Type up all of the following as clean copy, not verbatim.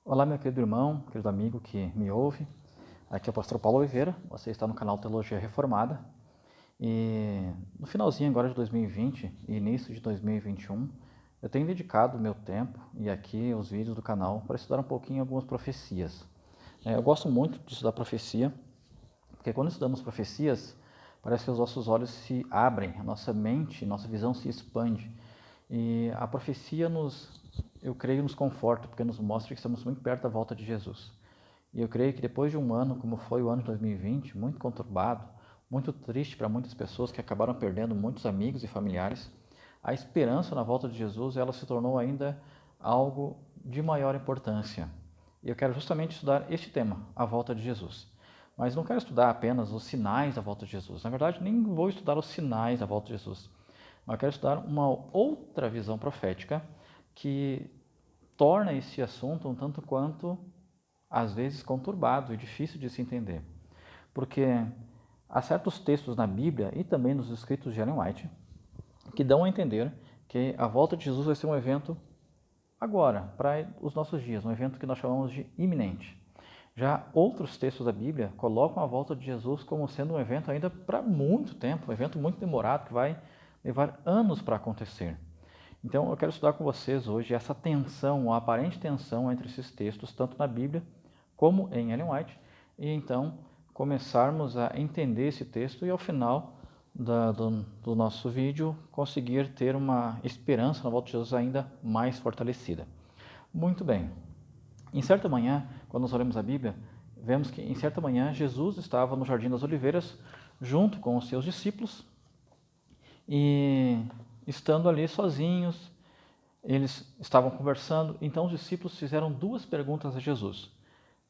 Olá, meu querido irmão, querido amigo que me ouve. Aqui é o pastor Paulo Oliveira, você está no canal Teologia Reformada. E no finalzinho agora de 2020 e início de 2021, eu tenho dedicado o meu tempo e aqui os vídeos do canal para estudar um pouquinho algumas profecias. Eu gosto muito de estudar profecia, porque quando estudamos profecias, parece que os nossos olhos se abrem, a nossa mente, nossa visão se expande. E a profecia eu creio, nos conforta, porque nos mostra que estamos muito perto da volta de Jesus. E eu creio que depois de um ano, como foi o ano de 2020, muito conturbado, muito triste para muitas pessoas que acabaram perdendo muitos amigos e familiares, a esperança na volta de Jesus, ela se tornou ainda algo de maior importância. E eu quero justamente estudar este tema, a volta de Jesus. Mas não quero estudar apenas os sinais da volta de Jesus. Na verdade, nem vou estudar os sinais da volta de Jesus. Mas eu quero estudar uma outra visão profética que torna esse assunto um tanto quanto, às vezes, conturbado e difícil de se entender. Porque há certos textos na Bíblia e também nos escritos de Ellen White que dão a entender que a volta de Jesus vai ser um evento agora, para os nossos dias, um evento que nós chamamos de iminente. Já outros textos da Bíblia colocam a volta de Jesus como sendo um evento ainda para muito tempo, um evento muito demorado, que vai levar anos para acontecer. Então, eu quero estudar com vocês hoje essa tensão, a aparente tensão entre esses textos, tanto na Bíblia como em Ellen White, e então começarmos a entender esse texto e ao final do nosso vídeo conseguir ter uma esperança na volta de Jesus ainda mais fortalecida. Muito bem. Em certa manhã, quando nós olhamos a Bíblia, vemos que em certa manhã Jesus estava no Jardim das Oliveiras junto com os seus discípulos e estando ali sozinhos, eles estavam conversando, então os discípulos fizeram duas perguntas a Jesus.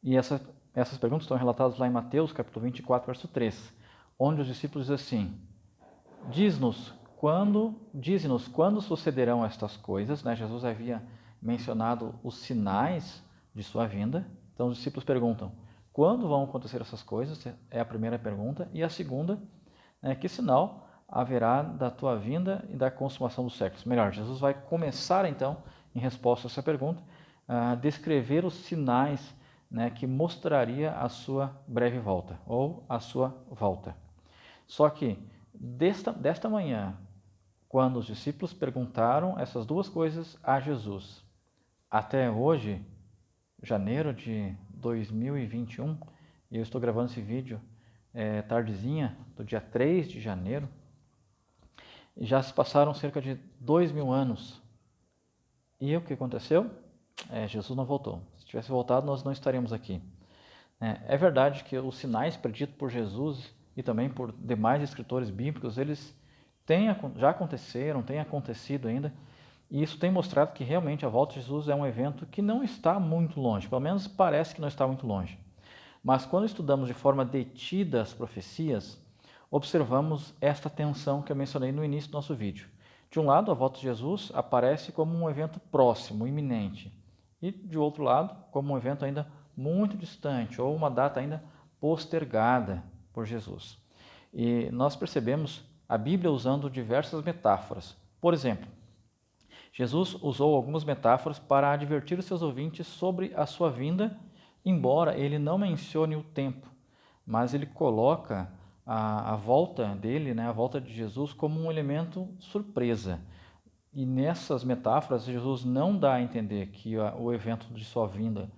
E essas perguntas estão relatadas lá em Mateus, capítulo 24, verso 3, onde os discípulos dizem assim: Dize-nos quando sucederão estas coisas, né? Jesus havia mencionado os sinais de sua vinda. Então os discípulos perguntam: quando vão acontecer essas coisas? É a primeira pergunta. E a segunda é: que sinal haverá da tua vinda e da consumação dos séculos? Melhor, Jesus vai começar então, em resposta a essa pergunta, a descrever os sinais, né, que mostraria a sua breve volta ou a sua volta. Só que desta manhã, quando os discípulos perguntaram essas duas coisas a Jesus, até hoje, janeiro de 2021, e eu estou gravando esse vídeo tardezinha do dia 3 de janeiro, já se passaram cerca de 2.000 anos. E o que aconteceu? Jesus não voltou. Se tivesse voltado, nós não estaríamos aqui. É verdade que os sinais preditos por Jesus e também por demais escritores bíblicos, eles já aconteceram, têm acontecido ainda, e isso tem mostrado que realmente a volta de Jesus é um evento que não está muito longe, pelo menos parece que não está muito longe. Mas quando estudamos de forma detida as profecias, observamos esta tensão que eu mencionei no início do nosso vídeo. De um lado, a volta de Jesus aparece como um evento próximo, iminente, e de outro lado, como um evento ainda muito distante, ou uma data ainda postergada por Jesus. E nós percebemos a Bíblia usando diversas metáforas. Por exemplo, Jesus usou algumas metáforas para advertir os seus ouvintes sobre a sua vinda, embora ele não mencione o tempo, mas ele coloca a volta dele, né, a volta de Jesus, como um elemento surpresa. E nessas metáforas, Jesus não dá a entender que o evento de sua vinda,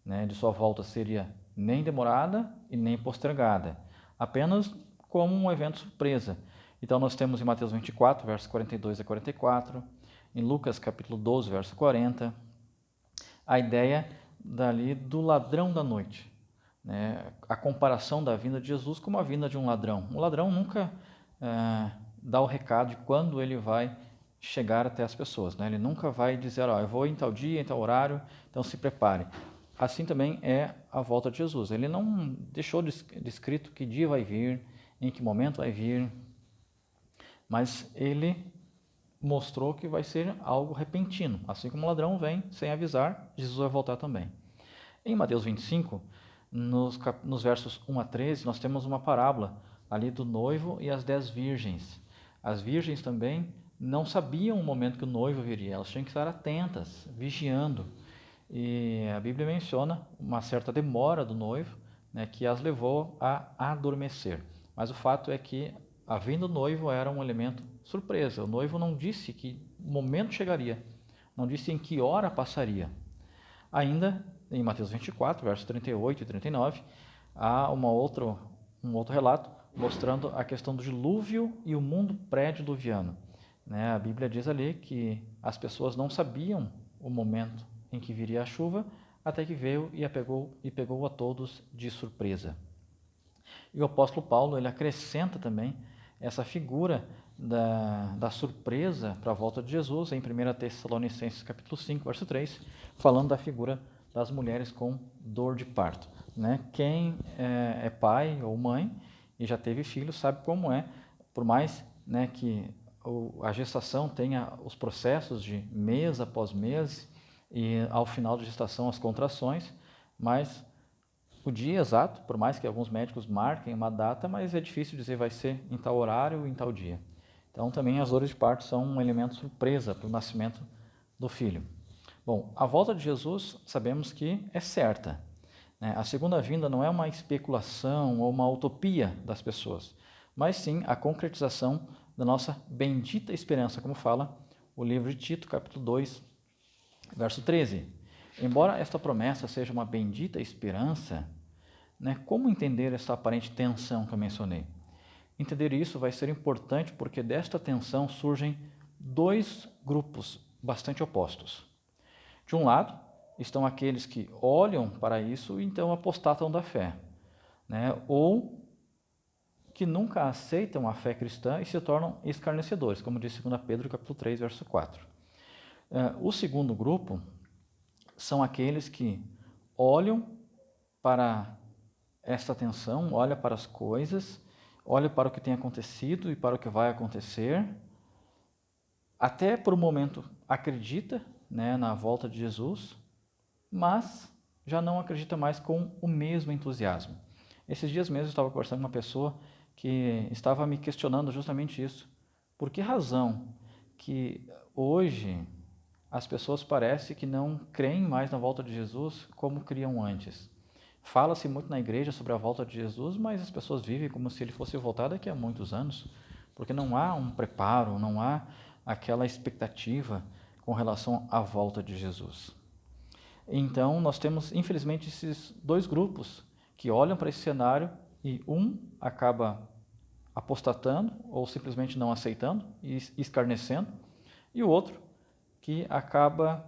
né, de sua volta, seria nem demorada e nem postergada, apenas como um evento surpresa. Então nós temos em Mateus 24, versos 42 a 44, em Lucas capítulo 12, verso 40, a ideia dali do ladrão da noite, né? A comparação da vinda de Jesus com a vinda de um ladrão. O ladrão nunca dá o recado de quando ele vai chegar até as pessoas, né? Ele nunca vai dizer, eu vou em tal dia, em tal horário, então se prepare. Assim também é a volta de Jesus. Ele não deixou descrito que dia vai vir, em que momento vai vir, mas ele mostrou que vai ser algo repentino. Assim como o ladrão vem sem avisar, Jesus vai voltar também. Em Mateus 25, nos versos 1 a 13, nós temos uma parábola ali do noivo e as 10 virgens. As virgens também não sabiam o momento que o noivo viria, elas tinham que estar atentas, vigiando. e a Bíblia menciona uma certa demora do noivo, né, que as levou a adormecer. Mas o fato é que a vinda do noivo era um elemento surpresa. O noivo não disse que momento chegaria, não disse em que hora passaria. Ainda em Mateus 24, versos 38 e 39, há um outro relato mostrando a questão do dilúvio e o mundo pré-diluviano. A Bíblia diz ali que as pessoas não sabiam o momento em que viria a chuva, até que veio e pegou a todos de surpresa. E o apóstolo Paulo ele acrescenta também essa figura da surpresa para a volta de Jesus em 1 Tessalonicenses capítulo 5, verso 3, falando da figura das mulheres com dor de parto. Quem é pai ou mãe e já teve filho sabe como é, por mais que a gestação tenha os processos de mês após mês e ao final da gestação as contrações, mas o dia exato, por mais que alguns médicos marquem uma data, mas é difícil dizer vai ser em tal horário ou em tal dia. Então também as dores de parto são um elemento surpresa para o nascimento do filho. Bom, a volta de Jesus sabemos que é certa. A segunda vinda não é uma especulação ou uma utopia das pessoas, mas sim a concretização da nossa bendita esperança, como fala o livro de Tito, capítulo 2, verso 13. Embora esta promessa seja uma bendita esperança, como entender essa aparente tensão que eu mencionei? Entender isso vai ser importante porque desta tensão surgem dois grupos bastante opostos. De um lado, estão aqueles que olham para isso e então apostatam da fé, ou que nunca aceitam a fé cristã e se tornam escarnecedores, como diz 2 Pedro capítulo 3, verso 4. O segundo grupo são aqueles que olham para esta tensão, olham para as coisas, olham para o que tem acontecido e para o que vai acontecer, até por um momento acredita na volta de Jesus, mas já não acredita mais com o mesmo entusiasmo. Esses dias mesmo eu estava conversando com uma pessoa que estava me questionando justamente isso. Por que razão que hoje as pessoas parecem que não creem mais na volta de Jesus como criam antes? Fala-se muito na igreja sobre a volta de Jesus, mas as pessoas vivem como se ele fosse voltar daqui a muitos anos, porque não há um preparo, não há aquela expectativa com relação à volta de Jesus. Então, nós temos, infelizmente, esses dois grupos que olham para esse cenário e um acaba apostatando ou simplesmente não aceitando e escarnecendo, e o outro que acaba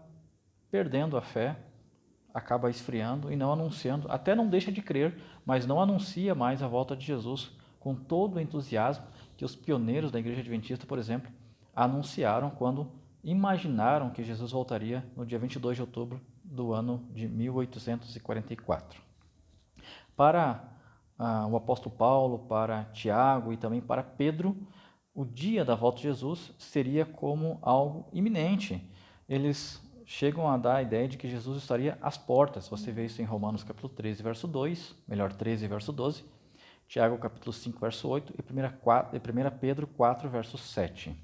perdendo a fé, acaba esfriando e não anunciando, até não deixa de crer, mas não anuncia mais a volta de Jesus com todo o entusiasmo que os pioneiros da Igreja Adventista, por exemplo, anunciaram quando imaginaram que Jesus voltaria no dia 22 de outubro do ano de 1844. Para o apóstolo Paulo, para Tiago e também para Pedro, o dia da volta de Jesus seria como algo iminente. Eles chegam a dar a ideia de que Jesus estaria às portas. Você vê isso em Romanos capítulo 13, verso 2, 13, verso 12, Tiago capítulo 5, verso 8 e 1 Pedro 4, verso 7.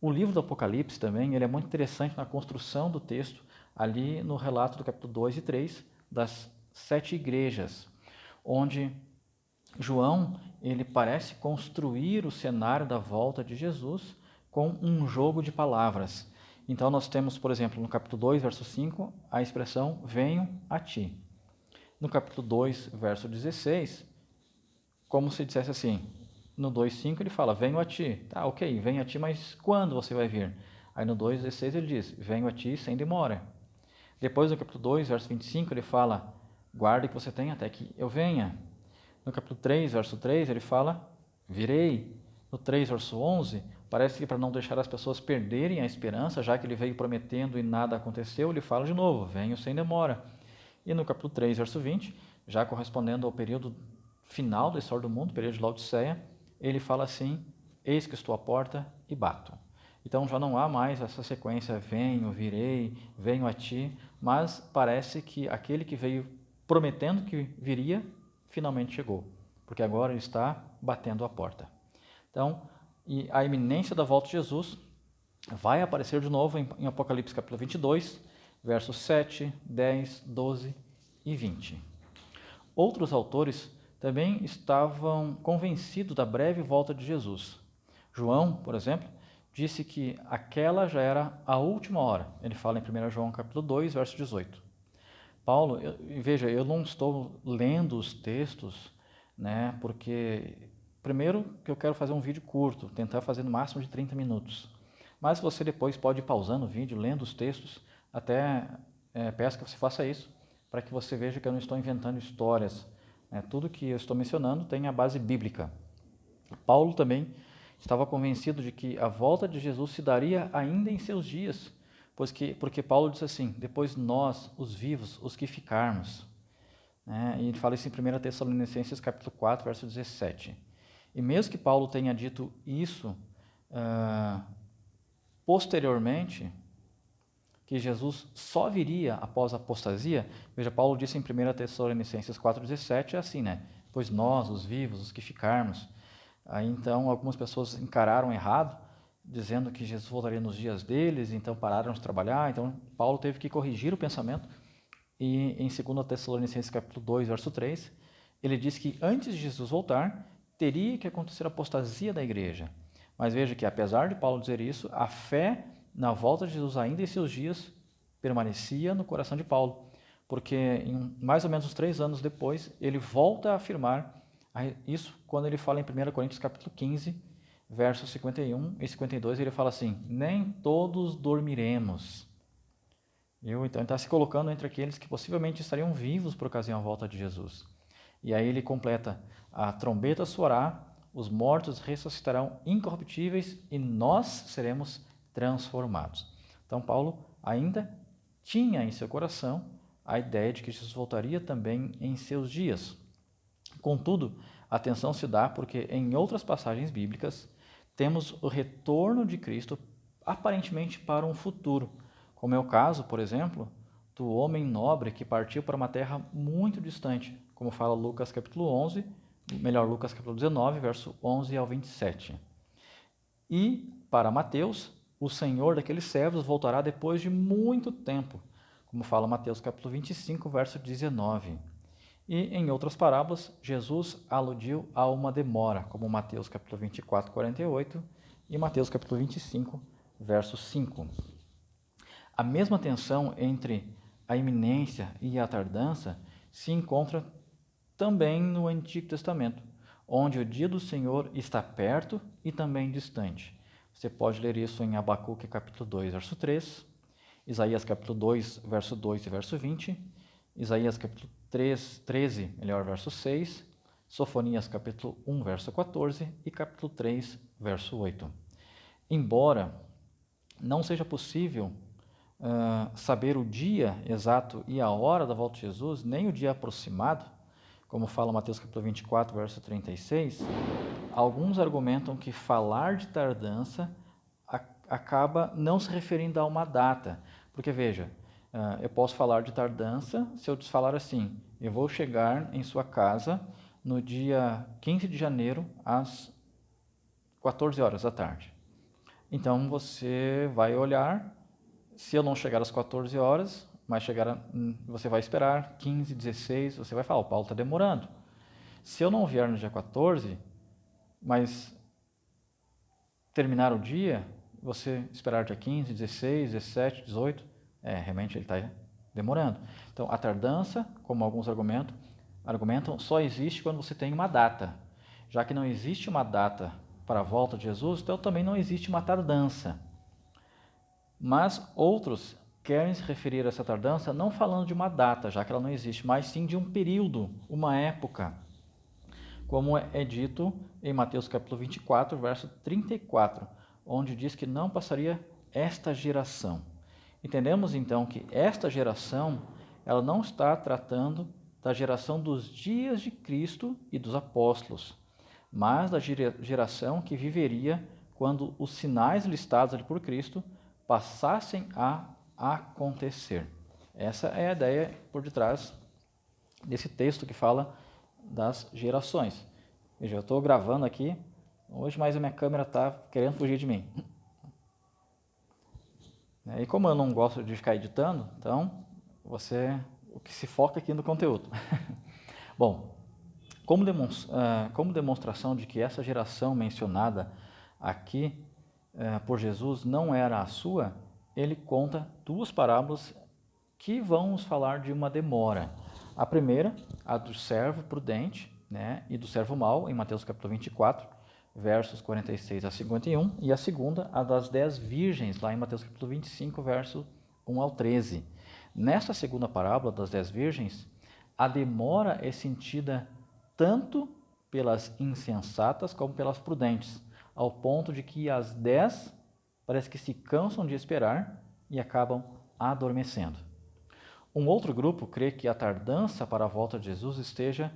O livro do Apocalipse também ele é muito interessante na construção do texto, ali no relato do capítulo 2 e 3 das 7 igrejas, onde João ele parece construir o cenário da volta de Jesus com um jogo de palavras. Então nós temos, por exemplo, no capítulo 2, verso 5, a expressão venho a ti. No capítulo 2, verso 16, como se dissesse assim, no 2,5 ele fala, venho a ti. Tá, ok, venho a ti, mas quando você vai vir? Aí no 2,16 ele diz, venho a ti sem demora. Depois no capítulo 2, verso 25, ele fala, guarde que você tem até que eu venha. No capítulo 3, verso 3, ele fala, virei. No 3, verso 11, parece que para não deixar as pessoas perderem a esperança, já que ele veio prometendo e nada aconteceu, ele fala de novo, venho sem demora. E no capítulo 3, verso 20, já correspondendo ao período final da história do mundo, período de Laodiceia, ele fala assim, eis que estou à porta e bato. Então já não há mais essa sequência, venho, virei, venho a ti, mas parece que aquele que veio prometendo que viria, finalmente chegou, porque agora ele está batendo a porta. Então, e a iminência da volta de Jesus vai aparecer de novo em Apocalipse capítulo 22, versos 7, 10, 12 e 20. Outros autores também estavam convencidos da breve volta de Jesus. João, por exemplo, disse que aquela já era a última hora. Ele fala em 1 João capítulo 2, verso 18. Paulo, veja, eu não estou lendo os textos, né, porque, primeiro, que eu quero fazer um vídeo curto, tentar fazer no máximo de 30 minutos. Mas você depois pode ir pausando o vídeo, lendo os textos, até peço que você faça isso, para que você veja que eu não estou inventando histórias. Tudo que eu estou mencionando tem a base bíblica. Paulo também estava convencido de que a volta de Jesus se daria ainda em seus dias, porque Paulo diz assim, depois nós, os vivos, os que ficarmos. E ele fala isso em 1 Tessalonicenses capítulo 4, verso 17. E mesmo que Paulo tenha dito isso posteriormente, que Jesus só viria após a apostasia, veja, Paulo disse em 1 Tessalonicenses 4,17, é assim, né? Pois nós, os vivos, os que ficarmos. Aí então algumas pessoas encararam errado, dizendo que Jesus voltaria nos dias deles, então pararam de trabalhar. Então Paulo teve que corrigir o pensamento. E em 2 Tessalonicenses capítulo 2, verso 3, ele diz que antes de Jesus voltar, teria que acontecer a apostasia da igreja. Mas veja que apesar de Paulo dizer isso, a fé na volta de Jesus ainda em seus dias permanecia no coração de Paulo, porque em mais ou menos uns 3 anos depois, ele volta a afirmar isso quando ele fala em 1 Coríntios capítulo 15, versos 51 e 52, ele fala assim, nem todos dormiremos. Então ele está se colocando entre aqueles que possivelmente estariam vivos por ocasião da volta de Jesus. E aí ele completa, a trombeta soará, os mortos ressuscitarão incorruptíveis e nós seremos transformados. Então Paulo ainda tinha em seu coração a ideia de que Jesus voltaria também em seus dias. Contudo, a atenção se dá porque em outras passagens bíblicas temos o retorno de Cristo aparentemente para um futuro, como é o caso, por exemplo, do homem nobre que partiu para uma terra muito distante, como fala Lucas capítulo 11, Lucas capítulo 19, verso 11 ao 27. E, para Mateus, o Senhor daqueles servos voltará depois de muito tempo, como fala Mateus capítulo 25, verso 19. E, em outras parábolas, Jesus aludiu a uma demora, como Mateus capítulo 24, 48 e Mateus capítulo 25, verso 5. A mesma tensão entre a iminência e a tardança se encontra também no Antigo Testamento, onde o dia do Senhor está perto e também distante. Você pode ler isso em Abacuque capítulo 2, verso 3, Isaías capítulo 2, verso 2 e verso 20, Isaías capítulo 13, verso 6, Sofonias capítulo 1, verso 14 e capítulo 3, verso 8. Embora não seja possível saber o dia exato e a hora da volta de Jesus, nem o dia aproximado, como fala Mateus capítulo 24, verso 36, alguns argumentam que falar de tardança acaba não se referindo a uma data. Porque veja, eu posso falar de tardança se eu te falar assim, eu vou chegar em sua casa no dia 15 de janeiro às 14 horas da tarde. Então você vai olhar, se eu não chegar às 14 horas, mas você vai esperar 15, 16, você vai falar, o Paulo está demorando. Se eu não vier no dia 14, mas terminar o dia, você esperar dia 15, 16, 17, 18, realmente ele está demorando. Então, a tardança, como alguns argumentam, só existe quando você tem uma data. Já que não existe uma data para a volta de Jesus, então também não existe uma tardança. Mas outros querem se referir a essa tardança não falando de uma data, já que ela não existe, mas sim de um período, uma época, como é dito em Mateus capítulo 24, verso 34, onde diz que não passaria esta geração. Entendemos então que esta geração, ela não está tratando da geração dos dias de Cristo e dos apóstolos, mas da geração que viveria quando os sinais listados ali por Cristo passassem a acontecer. Essa é a ideia por detrás desse texto que fala das gerações. Veja, eu estou gravando aqui hoje, mas a minha câmera está querendo fugir de mim. E como eu não gosto de ficar editando, então o que se foca aqui no conteúdo. Bom, como demonstração de que essa geração mencionada aqui por Jesus não era a sua, ele conta duas parábolas que vão nos falar de uma demora. A primeira, a do servo prudente, né, e do servo mau, em Mateus capítulo 24, versos 46 a 51, e a segunda, a das 10 virgens, lá em Mateus capítulo 25, verso 1 ao 13. Nesta segunda parábola das 10 virgens, a demora é sentida tanto pelas insensatas como pelas prudentes, ao ponto de que as 10 parece que se cansam de esperar e acabam adormecendo. Um outro grupo crê que a tardança para a volta de Jesus esteja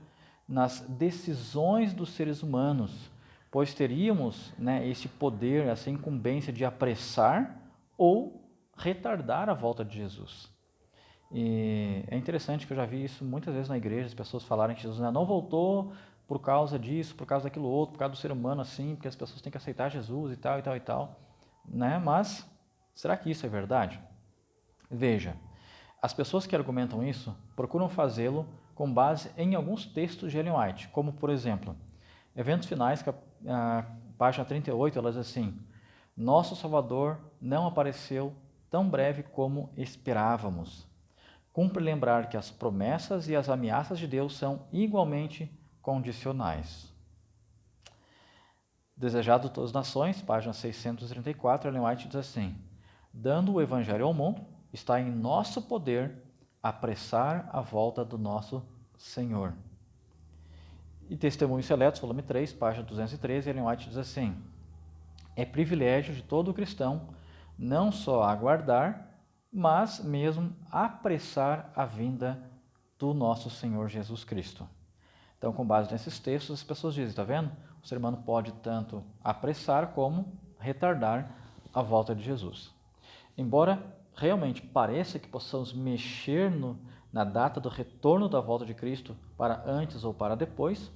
nas decisões dos seres humanos, pois teríamos, esse poder, essa incumbência de apressar ou retardar a volta de Jesus. E é interessante que eu já vi isso muitas vezes na igreja, as pessoas falarem que Jesus não voltou por causa disso, por causa daquilo outro, por causa do ser humano assim, porque as pessoas têm que aceitar Jesus e tal, e tal, e tal. Mas, será que isso é verdade? Veja, as pessoas que argumentam isso procuram fazê-lo com base em alguns textos de Ellen White, como, por exemplo, Eventos Finais, página 38, ela diz assim: Nosso Salvador não apareceu tão breve como esperávamos. Cumpre lembrar que as promessas e as ameaças de Deus são igualmente condicionais. Desejado de todas as nações, página 634, Ellen White diz assim: Dando o Evangelho ao mundo, está em nosso poder apressar a volta do nosso Senhor. E Testemunhos Seletos, volume 3, página 213, Ellen White diz assim: É privilégio de todo cristão não só aguardar, mas mesmo apressar a vinda do nosso Senhor Jesus Cristo. Então, com base nesses textos, as pessoas dizem, está vendo? O ser humano pode tanto apressar como retardar a volta de Jesus. Embora realmente pareça que possamos mexer na data do retorno da volta de Cristo para antes ou para depois,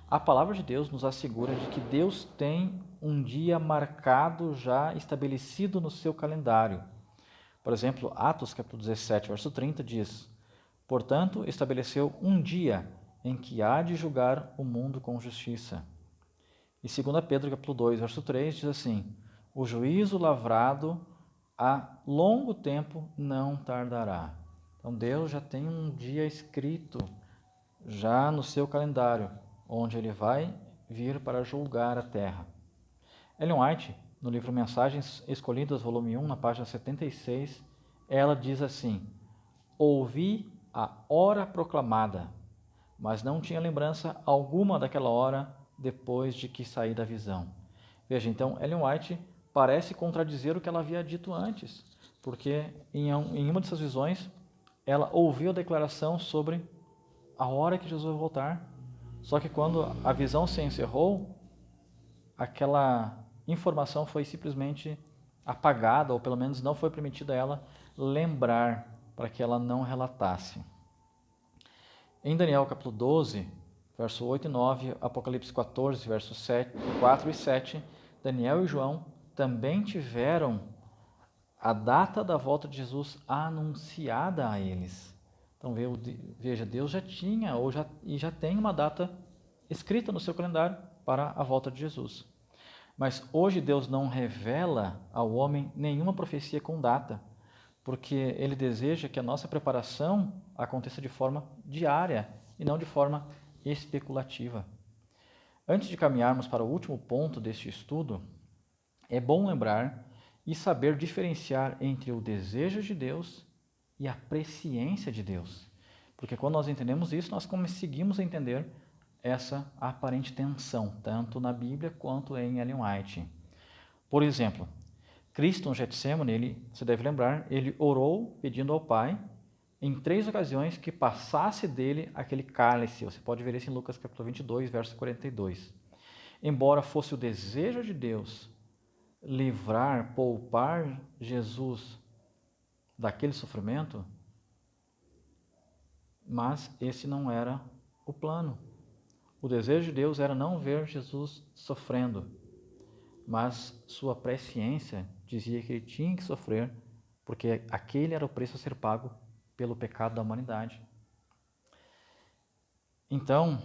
a palavra de Deus nos assegura de que Deus tem um dia marcado já estabelecido no seu calendário. Por exemplo, Atos capítulo 17, verso 30 diz: Portanto, estabeleceu um dia em que há de julgar o mundo com justiça. E 2 Pedro capítulo 2, verso 3 diz assim: O juízo lavrado há longo tempo não tardará. Então Deus já tem um dia escrito já no seu calendário, onde ele vai vir para julgar a terra. Ellen White, no livro Mensagens Escolhidas, volume 1, na página 76, ela diz assim: Ouvi a hora proclamada, mas não tinha lembrança alguma daquela hora depois de que saí da visão. Veja, então, Ellen White parece contradizer o que ela havia dito antes, porque em uma de suas visões, ela ouviu a declaração sobre a hora que Jesus vai voltar. Só que quando a visão se encerrou, aquela informação foi simplesmente apagada, ou pelo menos não foi permitida a ela lembrar, para que ela não relatasse. Em Daniel capítulo 12, verso 8 e 9, Apocalipse 14, versos 4 e 7, Daniel e João também tiveram a data da volta de Jesus anunciada a eles. Então veja, Deus já tinha e já tem uma data escrita no seu calendário para a volta de Jesus. Mas hoje Deus não revela ao homem nenhuma profecia com data, porque Ele deseja que a nossa preparação aconteça de forma diária e não de forma especulativa. Antes de caminharmos para o último ponto deste estudo, é bom lembrar e saber diferenciar entre o desejo de Deus e a presciência de Deus. Porque quando nós entendemos isso, nós conseguimos entender essa aparente tensão, tanto na Bíblia quanto em Ellen White. Por exemplo, Cristo no Getsemane, você deve lembrar, ele orou pedindo ao Pai em 3 ocasiões que passasse dele aquele cálice. Você pode ver isso em Lucas capítulo 22, verso 42. Embora fosse o desejo de Deus livrar, poupar Jesus daquele sofrimento, mas esse não era o plano. O desejo de Deus era não ver Jesus sofrendo, mas sua presciência dizia que ele tinha que sofrer porque aquele era o preço a ser pago pelo pecado da humanidade. Então,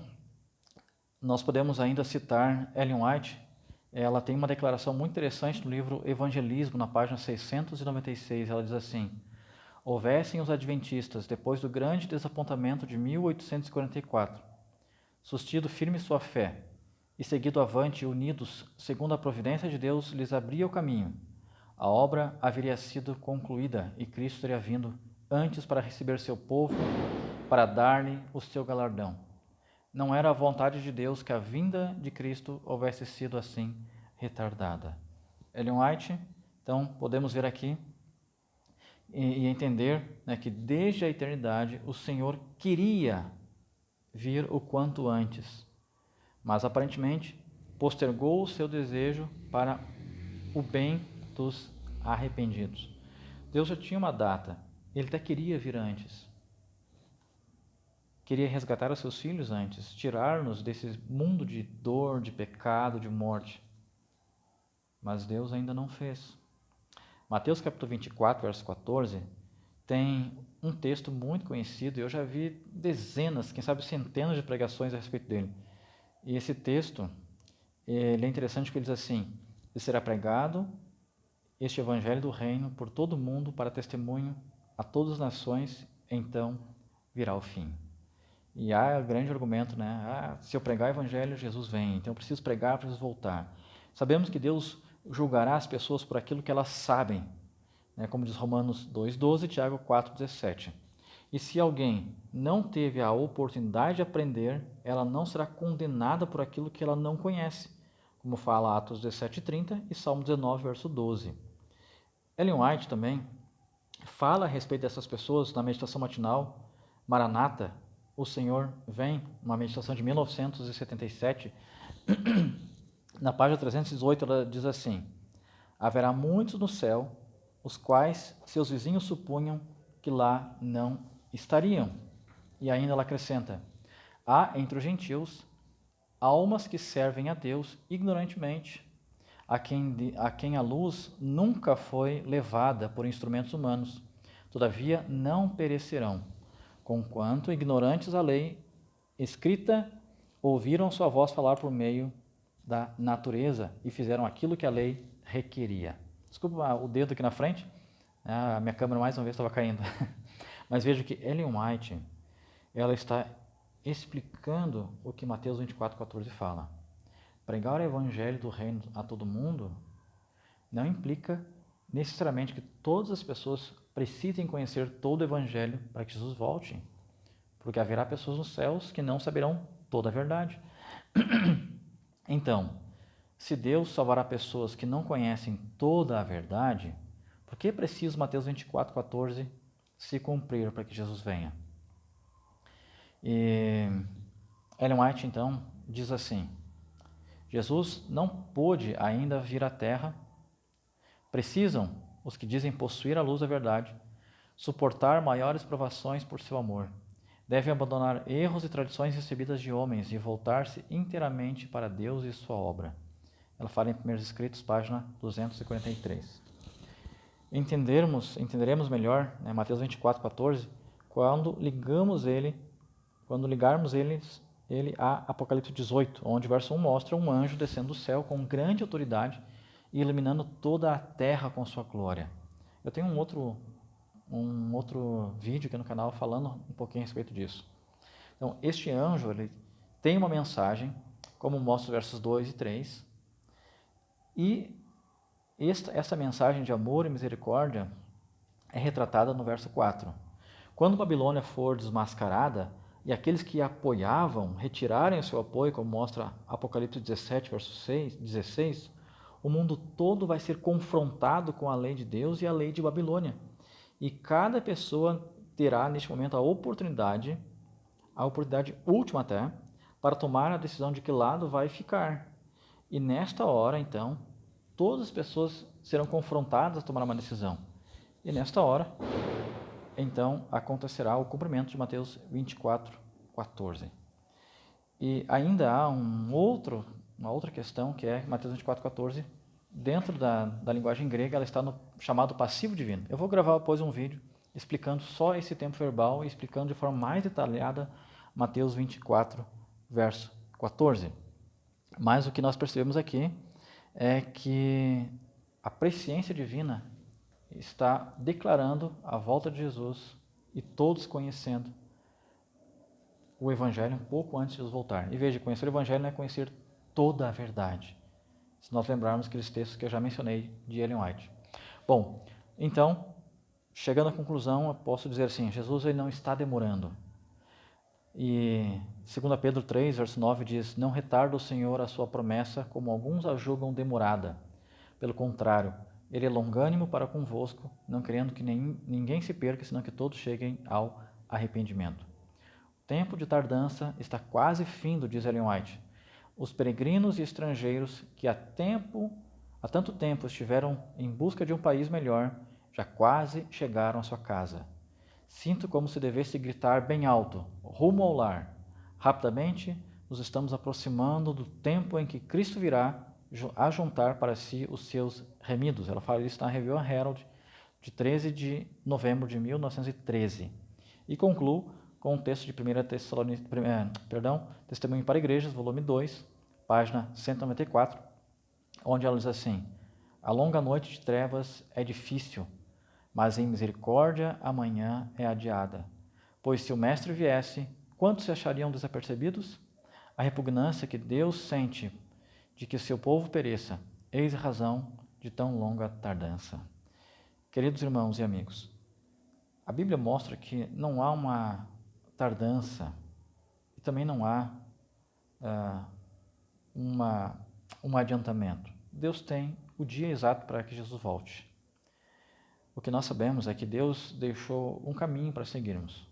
nós podemos ainda citar Ellen White. Ela tem uma declaração muito interessante no livro Evangelismo, na página 696. Ela diz assim: houvessem os adventistas, depois do grande desapontamento de 1844, sustido firme sua fé e seguido avante unidos, segundo a providência de Deus lhes abria o caminho, a obra haveria sido concluída e Cristo teria vindo antes para receber seu povo, para dar-lhe o seu galardão. Não era a vontade de Deus que a vinda de Cristo houvesse sido assim retardada. Ellen White, então, podemos ver aqui e entender, né, que desde a eternidade o Senhor queria vir o quanto antes, mas aparentemente postergou o seu desejo para o bem dos arrependidos. Deus já tinha uma data, ele até queria vir antes. Queria resgatar os seus filhos antes, tirar-nos desse mundo de dor, de pecado, de morte. Mas Deus ainda não fez. Mateus capítulo 24, verso 14, tem um texto muito conhecido, e eu já vi dezenas, quem sabe centenas de pregações a respeito dele. E esse texto, ele é interessante porque ele diz assim: e será pregado este evangelho do reino por todo o mundo para testemunho a todas as nações, então virá o fim. E há o grande argumento, né? Se eu pregar o evangelho, Jesus vem, então eu preciso pregar, preciso voltar. Sabemos que Deus julgará as pessoas por aquilo que elas sabem, né? Como diz Romanos 2,12 e Tiago 4,17. E se alguém não teve a oportunidade de aprender, ela não será condenada por aquilo que ela não conhece, como fala Atos 17,30 e Salmo 19, verso 12. Ellen White também fala a respeito dessas pessoas na meditação matinal, Maranata, o Senhor vem, uma meditação de 1977, na página 318 ela diz assim: haverá muitos no céu, os quais seus vizinhos supunham que lá não estariam. E ainda ela acrescenta: há entre os gentios almas que servem a Deus ignorantemente, a quem a luz nunca foi levada por instrumentos humanos, todavia não perecerão, conquanto ignorantes da lei escrita, ouviram sua voz falar por meio da natureza e fizeram aquilo que a lei requeria. Desculpa o dedo aqui na frente, a minha câmera mais uma vez estava caindo. Mas veja que Ellen White, ela está explicando o que Mateus 24,14 fala. Pregar o evangelho do reino a todo mundo não implica necessariamente que todas as pessoas precisem conhecer todo o evangelho para que Jesus volte, porque haverá pessoas nos céus que não saberão toda a verdade. Então, se Deus salvará pessoas que não conhecem toda a verdade, por que precisa Mateus 24,14 se cumprir para que Jesus venha? E Ellen White, então, diz assim: Jesus não pôde ainda vir à Terra. Precisam os que dizem possuir a luz da verdade suportar maiores provações por seu amor. Devem abandonar erros e tradições recebidas de homens e voltar-se inteiramente para Deus e sua obra. Ela fala em Primeiros Escritos, página 243. Entenderemos melhor, né, Mateus 24,14, quando ligarmos ele a Apocalipse 18, onde o verso 1 mostra um anjo descendo do céu com grande autoridade e iluminando toda a terra com sua glória. Eu tenho um outro vídeo aqui no canal falando um pouquinho a respeito disso. Então, este anjo ele tem uma mensagem, como mostra os versos 2 e 3, e essa mensagem de amor e misericórdia é retratada no verso 4. Quando Babilônia for desmascarada e aqueles que a apoiavam retirarem o seu apoio, como mostra Apocalipse 17, verso 16, o mundo todo vai ser confrontado com a lei de Deus e a lei de Babilônia. E cada pessoa terá, neste momento, a oportunidade última até, para tomar a decisão de que lado vai ficar. E nesta hora, então, todas as pessoas serão confrontadas a tomar uma decisão. E nesta hora, então, acontecerá o cumprimento de Mateus 24,14. E ainda há uma outra questão, que é Mateus 24,14, dentro da linguagem grega, ela está no chamado passivo divino. Eu vou gravar depois um vídeo explicando só esse tempo verbal e explicando de forma mais detalhada Mateus 24, verso 14. Mas o que nós percebemos aqui é que a presciência divina está declarando a volta de Jesus e todos conhecendo o Evangelho um pouco antes de Jesus voltar. E veja, conhecer o Evangelho não é conhecer toda a verdade. Se nós lembrarmos aqueles textos que eu já mencionei de Ellen White. Bom, então, chegando à conclusão, eu posso dizer assim, Jesus ele não está demorando. E 2 Pedro 3, verso 9 diz, não retarda o Senhor a sua promessa, como alguns a julgam demorada. Pelo contrário, ele é longânimo para convosco, não querendo que ninguém se perca, senão que todos cheguem ao arrependimento. O tempo de tardança está quase findo, diz Ellen White. Os peregrinos e estrangeiros que há tanto tempo estiveram em busca de um país melhor, já quase chegaram à sua casa. Sinto como se devesse gritar bem alto, rumo ao lar. Rapidamente, nos estamos aproximando do tempo em que Cristo virá a juntar para si os seus remidos. Ela fala isso na Review Herald, de 13 de novembro de 1913. E concluo com o texto de 1 Testemunho para Igrejas, volume 2, página 194, onde ela diz assim, a longa noite de trevas é difícil, mas em misericórdia a manhã é adiada. Pois se o Mestre viesse, quantos se achariam desapercebidos? A repugnância que Deus sente de que o seu povo pereça, eis a razão de tão longa tardança. Queridos irmãos e amigos, a Bíblia mostra que não há uma tardança e também não há um adiantamento. Deus tem o dia exato para que Jesus volte. O que nós sabemos é que Deus deixou um caminho para seguirmos.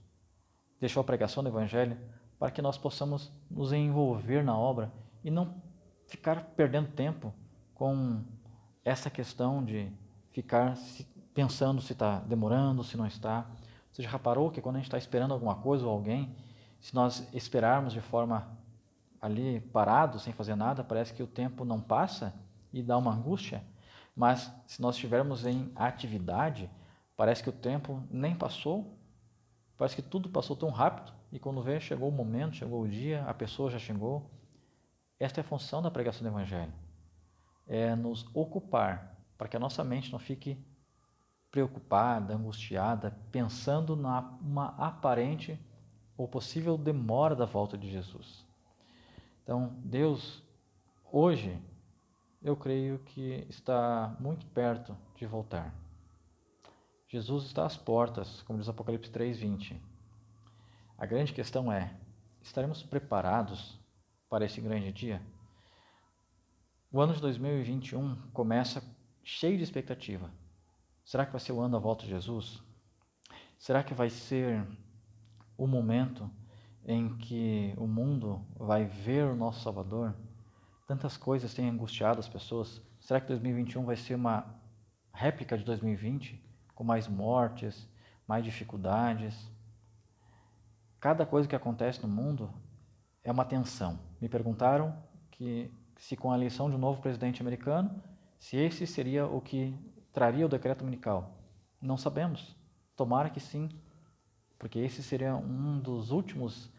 Deixou a pregação do Evangelho para que nós possamos nos envolver na obra e não ficar perdendo tempo com essa questão de ficar pensando se está demorando, se não está. Você já reparou que quando a gente está esperando alguma coisa ou alguém, se nós esperarmos de forma ali parado, sem fazer nada, parece que o tempo não passa e dá uma angústia. Mas se nós estivermos em atividade, parece que o tempo nem passou, parece que tudo passou tão rápido e quando vê, chegou o momento, chegou o dia, a pessoa já chegou. Esta é a função da pregação do Evangelho, é nos ocupar, para que a nossa mente não fique preocupada, angustiada, pensando numa aparente ou possível demora da volta de Jesus. Então, Deus, hoje, eu creio que está muito perto de voltar. Jesus está às portas, como diz Apocalipse 3:20. A grande questão é, estaremos preparados para esse grande dia? O ano de 2021 começa cheio de expectativa. Será que vai ser o ano da volta de Jesus? Será que vai ser o momento em que o mundo vai ver o nosso Salvador? Tantas coisas têm angustiado as pessoas. Será que 2021 vai ser uma réplica de 2020, com mais mortes, mais dificuldades? Cada coisa que acontece no mundo é uma tensão. Me perguntaram que se com a eleição de um novo presidente americano, se esse seria o que traria o decreto dominical. Não sabemos. Tomara que sim, porque esse seria um dos últimos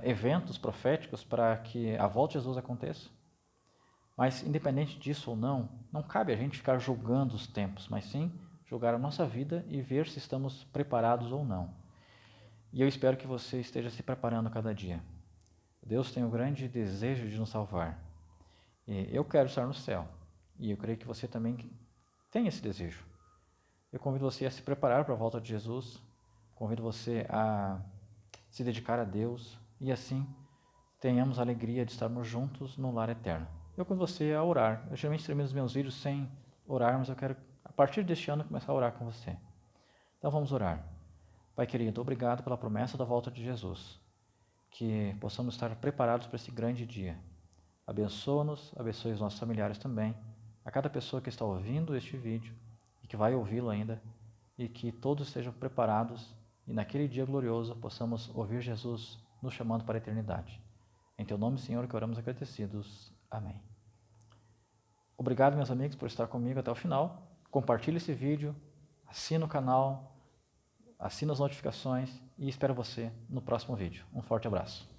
eventos proféticos para que a volta de Jesus aconteça. Mas, independente disso ou não, não cabe a gente ficar julgando os tempos, mas sim julgar a nossa vida e ver se estamos preparados ou não. E eu espero que você esteja se preparando cada dia. Deus tem o grande desejo de nos salvar. E eu quero estar no céu. E eu creio que você também tem esse desejo. Eu convido você a se preparar para a volta de Jesus. Convido você a se dedicar a Deus e assim tenhamos a alegria de estarmos juntos no lar eterno. Eu convido você a orar. Eu geralmente termino os meus vídeos sem orar, mas eu quero, a partir deste ano, começar a orar com você. Então vamos orar. Pai querido, obrigado pela promessa da volta de Jesus. Que possamos estar preparados para esse grande dia. Abençoa-nos, abençoe os nossos familiares também, a cada pessoa que está ouvindo este vídeo e que vai ouvi-lo ainda, e que todos estejam preparados e naquele dia glorioso possamos ouvir Jesus nos chamando para a eternidade. Em teu nome, Senhor, que oramos agradecidos. Amém. Obrigado, meus amigos, por estar comigo até o final. Compartilhe esse vídeo, assina o canal, assina as notificações e espero você no próximo vídeo. Um forte abraço.